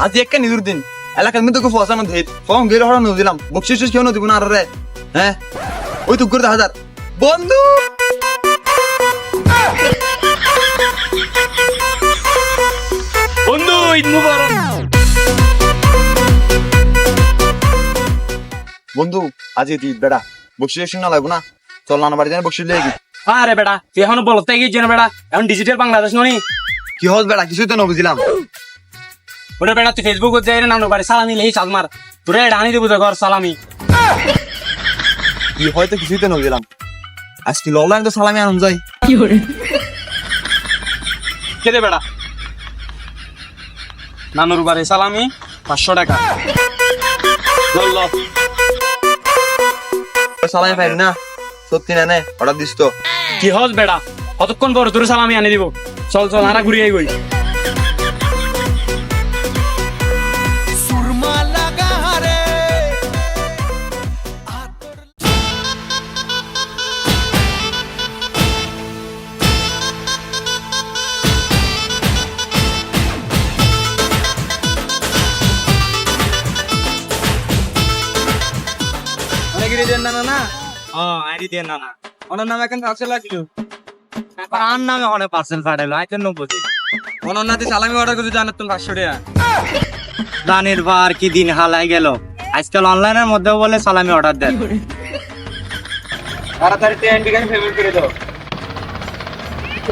আজ একটা নিজুর দিন এলাকার মধ্যে তোকে ফসানো ধেত ফর্ম গেলে হরা নদী দিলাম বকশিস কেউ নদী না আর রে হ্যাঁ ওই তো করে হাজার বন্ধু বন্ধু ঈদ মুবারক। বন্ধু আজ ঈদ বেড়া বকশিস না লাগবো না চল নানা বাড়ি জানে বকশিস লেগে আরে বেটা তুই এখন বলতে গিয়ে না বেটা এখন ডিজিটাল বাংলাদেশ ননি কি হস বেড়া কিছুই তো না বুঝলাম ওটা বেটা তুই ফেসবুক যাই না নানো বাড়ি সালামি লেই সালমার তোরে ডানি দেবো তো ঘর সালামি কি হয়তো কিছুই তো না বুঝলাম আজকে ললাম তো সালামি আনন্দ যাই কেদে বেটা নানুর বাড়ি সালামি 500 টাকা লল সালামি পাইবি না সত্যি না নে অর্ডার দিস তো কি হস বেটা কতক্ষণ পর তোর সালামি আনি দিব চল চল আরা ঘুরিয়ে গই ওনার নাম এখন কাছে লাগলো আর নামে অনেক পার্সেল ফাটাইলো আইতেন বুঝি অনন্যাতে সালামি অর্ডার করতে জানাত তুমি 500 টাকা দানের বার কি দিন হালাই গেল আজকাল অনলাইনের মধ্যেও বলে সালামি অর্ডার দেন তাড়াতাড়ি তে এন্ডিকান পেমেন্ট করে দাও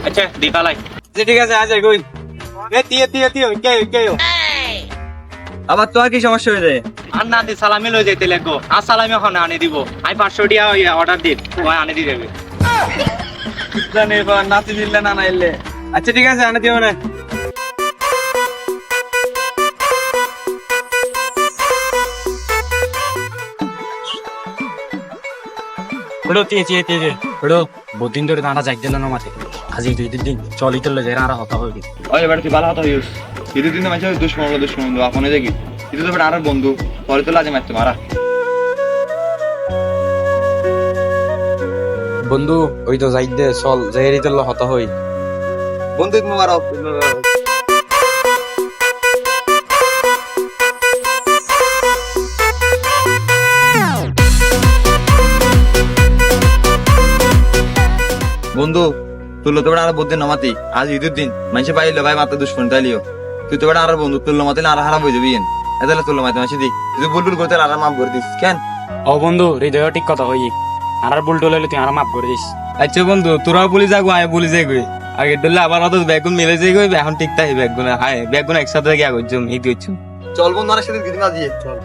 আচ্ছা দিপালাই ঠিক আছে আজ কই এ তিয়ে তিয়ে তিয়ে কে আবার তো আর কি সমস্যা হয়ে যায় আর না দি সালামি লই যাইতে লাগবো আর সালামি ওখানে আনি দিব আমি 500 টাকা অর্ডার দিই ওই আনি দি দেবে জানি বা নাতি দিলে না নাইলে আচ্ছা ঠিক আছে আনে দিও না বড় তিয়ে বড় বহুদিন ধরে দানা যাইতে না মাঠে আজ এই 2 দিন চলিতে লই আর হতা হইবে ওই এবার তুই ভালো হতো ইউস ঈদের দিনে মাঝে দুশ্মন আপনে দেখি ঈদের তো আর বন্ধু পরে তো লাজে মারতে মারা বন্ধু ওই তো যাই দে চল যাই তেল হত হই বন্ধু ঈদ মোবারক বন্ধু তুলো তো আর বন্ধু নামাতি আজ ঈদের দিন মানুষে পাইলো ভাই মাত্র দুশ্মন তাইলিও তুই তো আর বন্ধু তুললো মাতে আর হারাম হয়ে যাবি এদালে তুললো মাতে মাসি দি তুই বুলবুল করতে আর মাফ করে দিস কেন ও বন্ধু হৃদয় ঠিক কথা হই আর বুলটো লইলে তুই আর মাফ করে দিস আচ্ছা বন্ধু তোরাও বলি যাগো আয় বলি যাই গই আগে দিলে আবার অত ব্যাগুন মিলে যাই গই এখন ঠিক তাই ব্যাগুন হায় ব্যাগুন একসাথে গিয়া গইছুম এই দিছুম চল বন্ধু আমার সাথে দিদি না দিয়ে চল